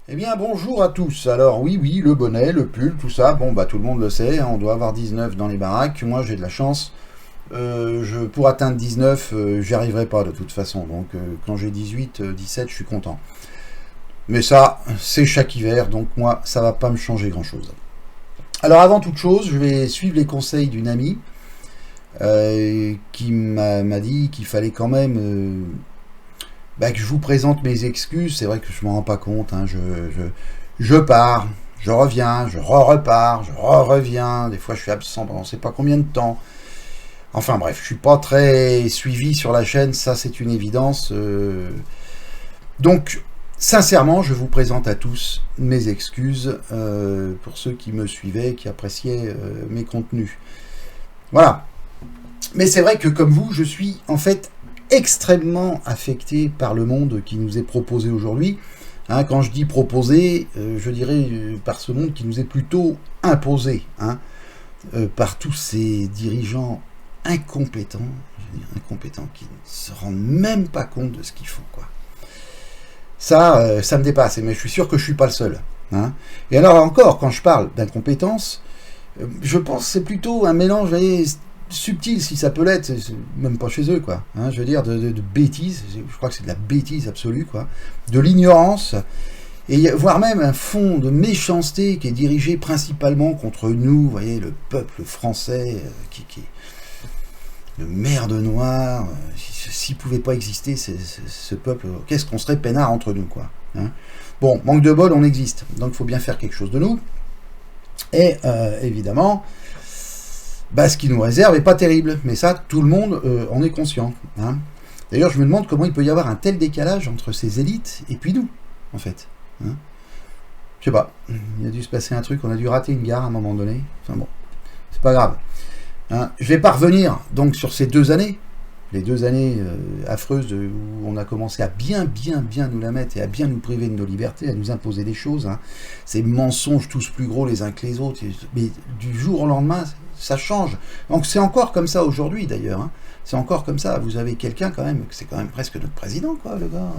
Eh bien, bonjour à tous. Alors, oui, oui, le bonnet, le pull, tout ça, bon, bah, tout le monde le sait, hein, on doit avoir 19 dans les baraques. Moi, j'ai de la chance. Pour atteindre 19, j'y arriverai pas de toute façon. Donc, quand j'ai 18, 17, je suis content. Mais ça, c'est chaque hiver, donc moi, ça va pas me changer grand-chose. Alors, avant toute chose, je vais suivre les conseils d'une amie qui m'a dit qu'il fallait quand même que je vous présente mes excuses. C'est vrai que je m'en rends pas compte. Hein. Je pars, je reviens, je repars, je reviens. Des fois, je suis absent pendant je sais pas combien de temps. Enfin bref, je suis pas très suivi sur la chaîne, ça c'est une évidence. Donc, sincèrement, je vous présente à tous mes excuses pour ceux qui me suivaient, qui appréciaient mes contenus. Voilà. Mais c'est vrai que comme vous, je suis en fait extrêmement affecté par le monde qui nous est proposé aujourd'hui. Hein, quand je dis proposé, je dirais par ce monde qui nous est plutôt imposé, hein, par tous ces dirigeants incompétents, incompétents qui ne se rendent même pas compte de ce qu'ils font, quoi. Ça me dépasse, mais je suis sûr que je suis pas le seul. Hein. Et alors encore, quand je parle d'incompétence, je pense que c'est plutôt un mélange, vous voyez, subtil si ça peut l'être, même pas chez eux, quoi. Hein, je veux dire, de bêtises, je crois que c'est de la bêtise absolue, quoi. De l'ignorance, et voire même un fond de méchanceté qui est dirigé principalement contre nous, vous voyez, le peuple français, qui de merde noire, s'il pouvait pas exister, ce peuple, qu'est-ce qu'on serait peinard entre nous, quoi. Hein. Bon, manque de bol, on existe, donc il faut bien faire quelque chose de nous, et évidemment, ce qui nous réserve n'est pas terrible, mais ça, tout le monde en est conscient. Hein. D'ailleurs, je me demande comment il peut y avoir un tel décalage entre ces élites et puis nous, en fait. Hein. Je sais pas, il a dû se passer un truc, on a dû rater une gare à un moment donné. Enfin bon, c'est pas grave. Hein. Je vais pas revenir donc sur ces 2 années, les 2 années affreuses où on a commencé à bien nous la mettre et à bien nous priver de nos libertés, à nous imposer des choses. Hein. Ces mensonges tous plus gros les uns que les autres, mais du jour au lendemain, ça change. Donc c'est encore comme ça aujourd'hui d'ailleurs. Hein. C'est encore comme ça. Vous avez quelqu'un quand même, c'est quand même presque notre président, quoi, le gars,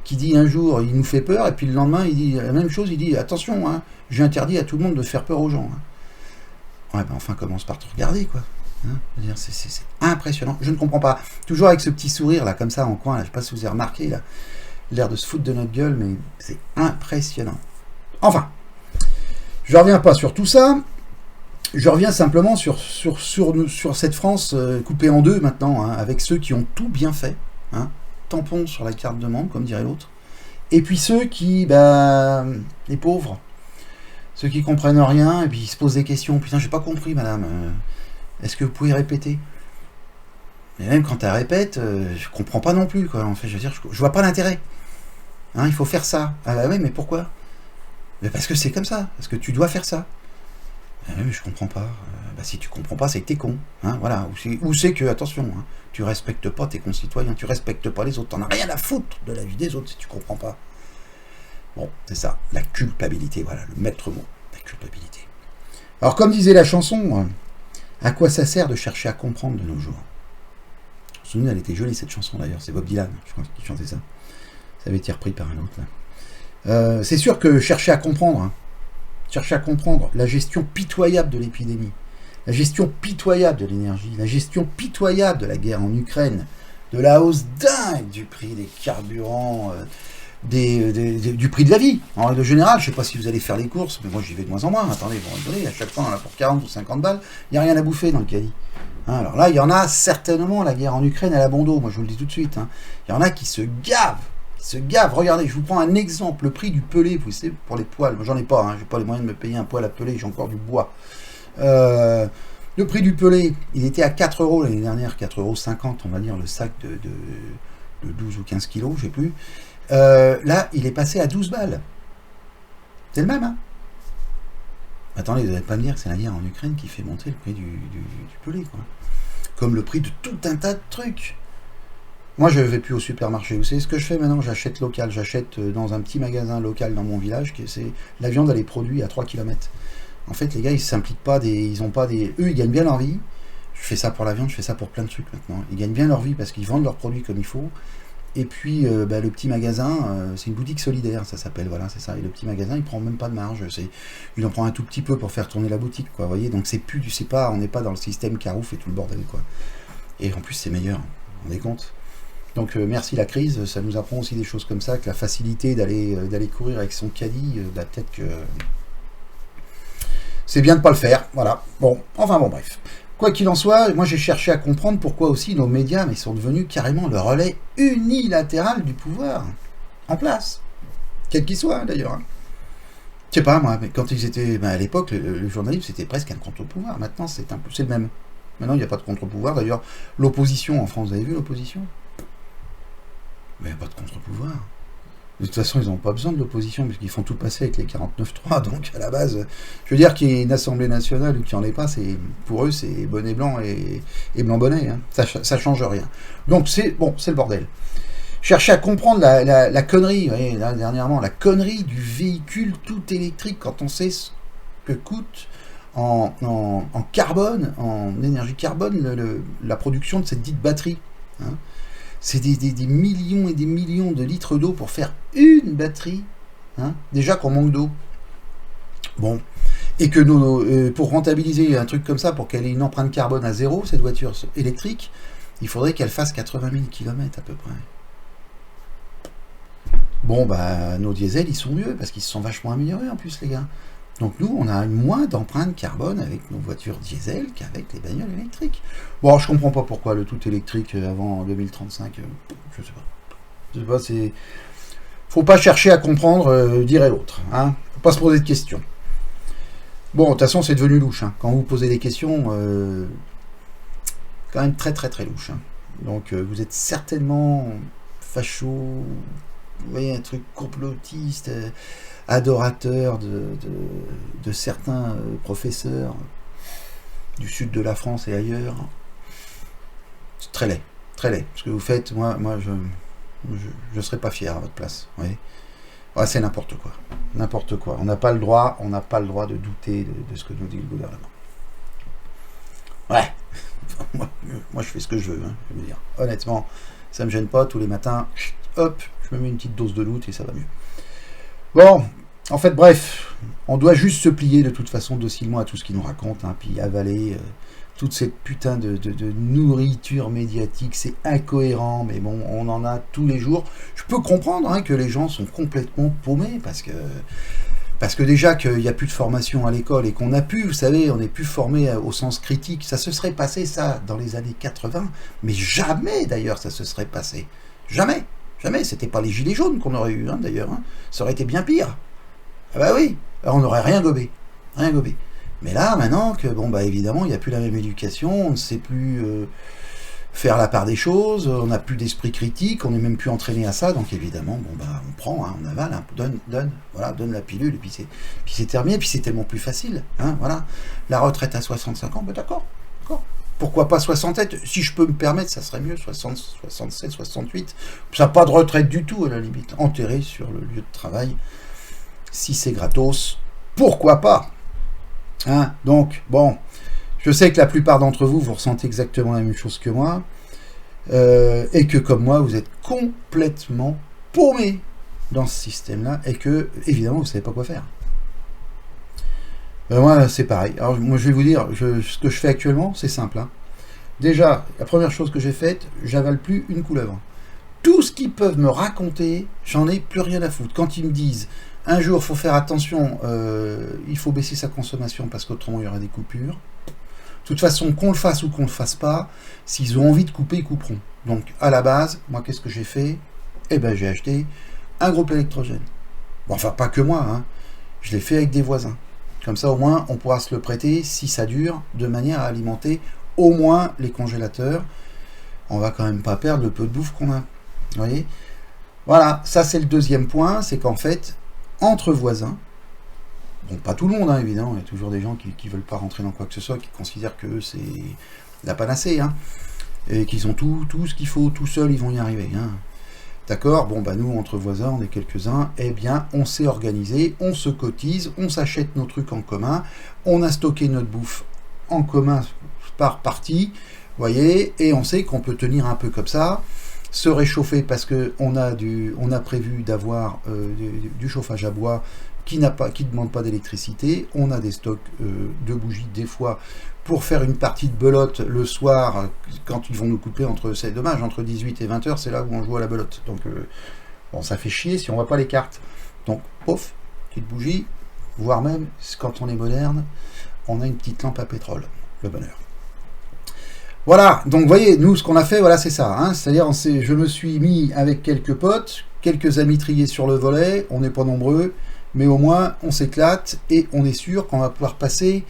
qui dit un jour il nous fait peur et puis le lendemain il dit la même chose, il dit attention, hein, j'ai interdit à tout le monde de faire peur aux gens. Hein. Ouais, enfin commence par te regarder, quoi. Hein, c'est impressionnant. Je ne comprends pas. Toujours avec ce petit sourire là, comme ça en coin. Là, je ne sais pas si vous avez remarqué là, l'air de se foutre de notre gueule, mais c'est impressionnant. Enfin, je reviens pas sur tout ça. Je reviens simplement sur cette France coupée en deux maintenant, hein, avec ceux qui ont tout bien fait, hein, tampon sur la carte de membre, comme dirait l'autre, et puis ceux qui, les pauvres, ceux qui comprennent rien, et puis ils se posent des questions. Putain, j'ai pas compris, madame. Est-ce que vous pouvez répéter? Mais même quand elle répète, je comprends pas non plus, quoi. En fait, je veux dire, je vois pas l'intérêt. Hein, il faut faire ça. Ah bah oui, mais pourquoi? Mais parce que c'est comme ça. Parce que tu dois faire ça. Ah oui, mais je comprends pas. Si tu comprends pas, c'est que t'es con. Hein, voilà. Ou c'est que, attention, hein, tu respectes pas tes concitoyens, tu respectes pas les autres. T'en as rien à foutre de la vie des autres si tu comprends pas. Bon, c'est ça. La culpabilité, voilà, le maître mot. La culpabilité. Alors, comme disait la chanson, à quoi ça sert de chercher à comprendre de nos jours? Vous vous souvenez, elle était jolie cette chanson d'ailleurs. C'est Bob Dylan, je crois, qui chantait ça. Ça avait été repris par un autre, là. C'est sûr que chercher à comprendre, hein, chercher à comprendre la gestion pitoyable de l'épidémie, la gestion pitoyable de l'énergie, la gestion pitoyable de la guerre en Ukraine, de la hausse dingue du prix des carburants, du prix de la vie. En règle générale, je ne sais pas si vous allez faire les courses, mais moi j'y vais de moins en moins. Attendez, vous rigolez, à chaque fois on en a pour 40 ou 50 balles, il n'y a rien à bouffer dans le caddie. Hein, alors là, il y en a certainement, la guerre en Ukraine, elle a bon dos, moi je vous le dis tout de suite. Hein. Il y en a qui se gavent. Regardez, je vous prends un exemple, le prix du pelé, vous savez, pour les poêles. Moi j'en ai pas, hein, j'ai pas les moyens de me payer un poêle à peler, j'ai encore du bois. Le prix du pelé, il était à 4 € l'année dernière, 4,50 €, on va dire, le sac de 12 ou 15 kilos, je sais plus. Là, il est passé à 12 balles. C'est le même, hein? Attendez, vous n'allez pas me dire que c'est la guerre en Ukraine qui fait monter le prix du pelé, quoi. Comme le prix de tout un tas de trucs. Moi, je ne vais plus au supermarché. Vous savez ce que je fais maintenant? J'achète local. J'achète dans un petit magasin local dans mon village. La viande, elle est produite à 3 km. En fait, les gars, ils s'impliquent pas ils ont pas des... Eux, ils gagnent bien leur vie. Je fais ça pour la viande, je fais ça pour plein de trucs maintenant. Ils gagnent bien leur vie parce qu'ils vendent leurs produits comme il faut. Et puis le petit magasin, c'est une boutique solidaire, ça s'appelle, voilà, c'est ça. Et le petit magasin, il prend même pas de marge, il en prend un tout petit peu pour faire tourner la boutique, quoi. Vous voyez, donc on n'est pas dans le système Carouf et tout le bordel, quoi. Et en plus, c'est meilleur, vous vous rendez compte. Donc merci la crise, ça nous apprend aussi des choses comme ça, que la facilité d'aller courir avec son caddie, peut-être que c'est bien de pas le faire, voilà. Bon, bref. Quoi qu'il en soit, moi j'ai cherché à comprendre pourquoi aussi nos médias sont devenus carrément le relais unilatéral du pouvoir en place, quel qu'il soit d'ailleurs. Je sais pas moi, mais quand ils étaient, à l'époque, le journalisme c'était presque un contre-pouvoir. Maintenant c'est le même. Maintenant il n'y a pas de contre-pouvoir. D'ailleurs, l'opposition en France, vous avez vu l'opposition? Mais il n'y a pas de contre-pouvoir. De toute façon, ils n'ont pas besoin de l'opposition, puisqu'ils font tout passer avec les 49.3, donc à la base, je veux dire qu'il y ait une assemblée nationale ou qu'il n'y en ait pas, pour eux, c'est bonnet blanc et blanc bonnet, hein. Ça change rien. Donc c'est le bordel. Chercher à comprendre la connerie, vous voyez, là, dernièrement, la connerie du véhicule tout électrique, quand on sait ce que coûte en carbone, en énergie carbone, la production de cette dite batterie, hein. C'est des millions et des millions de litres d'eau pour faire une batterie, hein, déjà qu'on manque d'eau. Bon, et que pour rentabiliser un truc comme ça, pour qu'elle ait une empreinte carbone à zéro, cette voiture électrique, il faudrait qu'elle fasse 80 000 km à peu près. Bon, nos diesels, ils sont mieux, parce qu'ils se sont vachement améliorés en plus, les gars. Donc nous, on a moins d'empreinte carbone avec nos voitures diesel qu'avec les bagnoles électriques. Bon, alors, je comprends pas pourquoi le tout électrique avant 2035, je sais pas. Je sais pas, faut pas chercher à comprendre, dirait l'autre. Hein. Faut pas se poser de questions. Bon, de toute façon, c'est devenu louche. Hein. Quand vous posez des questions, quand même très très très louche. Hein. Donc vous êtes certainement facho, vous voyez, un truc complotiste, adorateur de certains professeurs du sud de la France et ailleurs. C'est très laid, ce que vous faites. Moi je serais pas fier à votre place. Oui. Ouais, c'est n'importe quoi. On n'a pas le droit de douter de ce que nous dit le gouvernement. Ouais. moi je fais ce que je veux, hein, je veux dire. Honnêtement, ça me gêne pas. Tous les matins, hop, je me mets une petite dose de doute et ça va mieux. Bon, en fait, bref, on doit juste se plier de toute façon docilement à tout ce qu'ils nous racontent, hein, puis avaler toute cette putain de nourriture médiatique. C'est incohérent, mais bon, on en a tous les jours. Je peux comprendre, hein, que les gens sont complètement paumés, parce que déjà qu'il n'y a plus de formation à l'école et qu'on a pu, vous savez, on n'est plus formé au sens critique. Ça se serait passé, ça, dans les années 80, mais jamais, d'ailleurs, ça se serait passé. Jamais. C'était pas les gilets jaunes qu'on aurait eu, hein, d'ailleurs. Hein. Ça aurait été bien pire. Ah bah oui, alors on n'aurait rien gobé. Mais là, maintenant que, évidemment, il n'y a plus la même éducation, on ne sait plus faire la part des choses, on n'a plus d'esprit critique, on n'est même plus entraîné à ça, donc évidemment, on prend, hein, on avale, hein, donne la pilule, et puis c'est terminé, puis c'est tellement plus facile, hein, voilà. La retraite à 65 ans, d'accord. Pourquoi pas 67? Si je peux me permettre, ça serait mieux, 60, 67, 68. Ça n'a pas de retraite du tout, à la limite. Enterré sur le lieu de travail. Si c'est gratos, pourquoi pas, hein? Donc, bon, je sais que la plupart d'entre vous, vous ressentez exactement la même chose que moi. Et que, comme moi, vous êtes complètement paumé dans ce système-là. Et que, évidemment, vous ne savez pas quoi faire. Moi, c'est pareil. Alors, moi, je vais vous dire, ce que je fais actuellement, c'est simple. Hein. Déjà, la première chose que j'ai faite, j'avale plus une couleuvre. Tout ce qu'ils peuvent me raconter, j'en ai plus rien à foutre. Quand ils me disent, un jour, il faut faire attention, il faut baisser sa consommation parce qu'autrement, il y aura des coupures. De toute façon, qu'on le fasse ou qu'on le fasse pas, s'ils ont envie de couper, ils couperont. Donc, à la base, moi, qu'est-ce que j'ai fait? J'ai acheté un groupe électrogène. Bon, enfin, pas que moi, hein. Je l'ai fait avec des voisins. Comme ça, au moins, on pourra se le prêter, si ça dure, de manière à alimenter au moins les congélateurs. On va quand même pas perdre le peu de bouffe qu'on a. Vous voyez? Voilà, ça c'est le deuxième point, c'est qu'en fait, entre voisins, bon, pas tout le monde, hein, évidemment, il y a toujours des gens qui veulent pas rentrer dans quoi que ce soit, qui considèrent que c'est la panacée, hein, et qu'ils ont tout ce qu'il faut, tout seuls, ils vont y arriver, hein. D'accord, bon nous entre voisins, on est quelques-uns, on s'est organisé, on se cotise, on s'achète nos trucs en commun, on a stocké notre bouffe en commun par partie, vous voyez, et on sait qu'on peut tenir un peu comme ça. se réchauffer parce qu'on a prévu d'avoir du chauffage à bois qui ne demande pas d'électricité. On a des stocks de bougies des fois pour faire une partie de belote le soir quand ils vont nous couper c'est dommage, entre 18 et 20 heures, c'est là où on joue à la belote. Donc bon, ça fait chier si on voit pas les cartes. Donc pouf, petite bougie, voire même quand on est moderne, on a une petite lampe à pétrole, le bonheur. Voilà, donc vous voyez, nous ce qu'on a fait, voilà, c'est ça, hein, c'est-à-dire je me suis mis avec quelques potes, quelques amis triés sur le volet, on n'est pas nombreux, mais au moins on s'éclate et on est sûr qu'on va pouvoir passer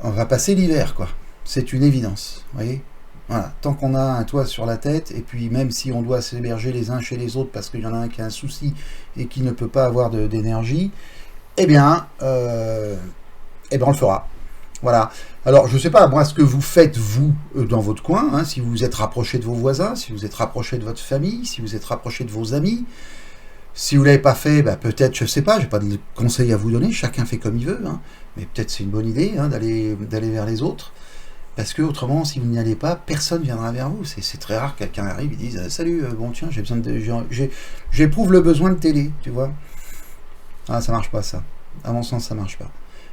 l'hiver, quoi. C'est une évidence, vous voyez. Voilà, tant qu'on a un toit sur la tête, et puis même si on doit s'héberger les uns chez les autres parce qu'il y en a un qui a un souci et qui ne peut pas avoir d'énergie, eh bien, on le fera. Voilà. Alors, je ne sais pas, moi, ce que vous faites, vous, dans votre coin, hein, si vous vous êtes rapproché de vos voisins, si vous êtes rapproché de votre famille, si vous êtes rapproché de vos amis. Si vous ne l'avez pas fait, bah, peut-être, je ne sais pas, je n'ai pas de conseils à vous donner, chacun fait comme il veut, hein, mais peut-être c'est une bonne idée hein, d'aller vers les autres, parce que autrement, si vous n'y allez pas, personne ne viendra vers vous. C'est très rare que quelqu'un arrive et dise « Salut, bon tiens, j'éprouve le besoin de télé, tu vois ». Ah, ça marche pas ça. À mon sens, ça marche pas.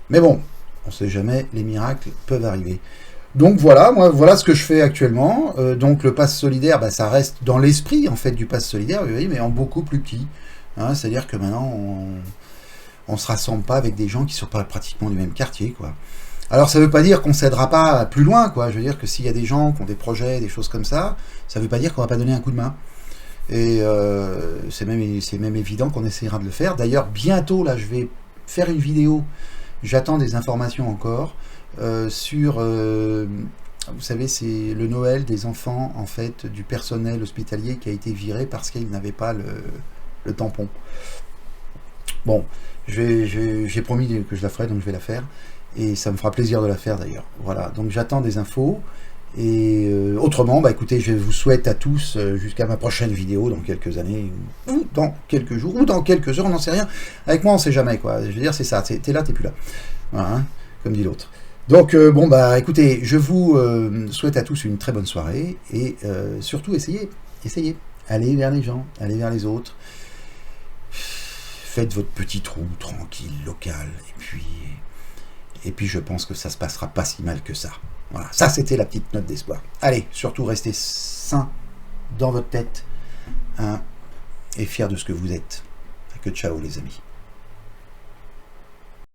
Mais bon, on ne sait jamais, les miracles peuvent arriver. Donc voilà, moi, voilà ce que je fais actuellement. Donc le pass solidaire, bah, ça reste dans l'esprit en fait du pass solidaire, vous voyez, mais en beaucoup plus petit. Hein, c'est-à-dire que maintenant, on ne se rassemble pas avec des gens qui ne sont pas pratiquement du même quartier, quoi. Alors ça ne veut pas dire qu'on ne s'aidera pas plus loin, quoi. Je veux dire que s'il y a des gens qui ont des projets, des choses comme ça ne veut pas dire qu'on ne va pas donner un coup de main. Et c'est même évident qu'on essaiera de le faire. D'ailleurs, bientôt, là, je vais faire une vidéo. J'attends des informations encore sur, vous savez, c'est le Noël des enfants, en fait, du personnel hospitalier qui a été viré parce qu'il n'avait pas le tampon. Bon, j'ai promis que je la ferai, donc je vais la faire. Et ça me fera plaisir de la faire, d'ailleurs. Voilà, donc j'attends des infos. Et autrement, bah écoutez, je vous souhaite à tous jusqu'à ma prochaine vidéo dans quelques années, ou dans quelques jours, ou dans quelques heures, on n'en sait rien. Avec moi, on ne sait jamais, quoi. Je veux dire, c'est ça, t'es là, t'es plus là. Voilà, hein, comme dit l'autre. Donc, bon, bah écoutez, je vous souhaite à tous une très bonne soirée, et surtout, essayez. Allez vers les gens, allez vers les autres. Faites votre petit trou tranquille, local, et puis je pense que ça se passera pas si mal que ça. Voilà, ça c'était la petite note d'espoir. Allez, surtout restez sain dans votre tête, hein, et fiers de ce que vous êtes. Que ciao les amis.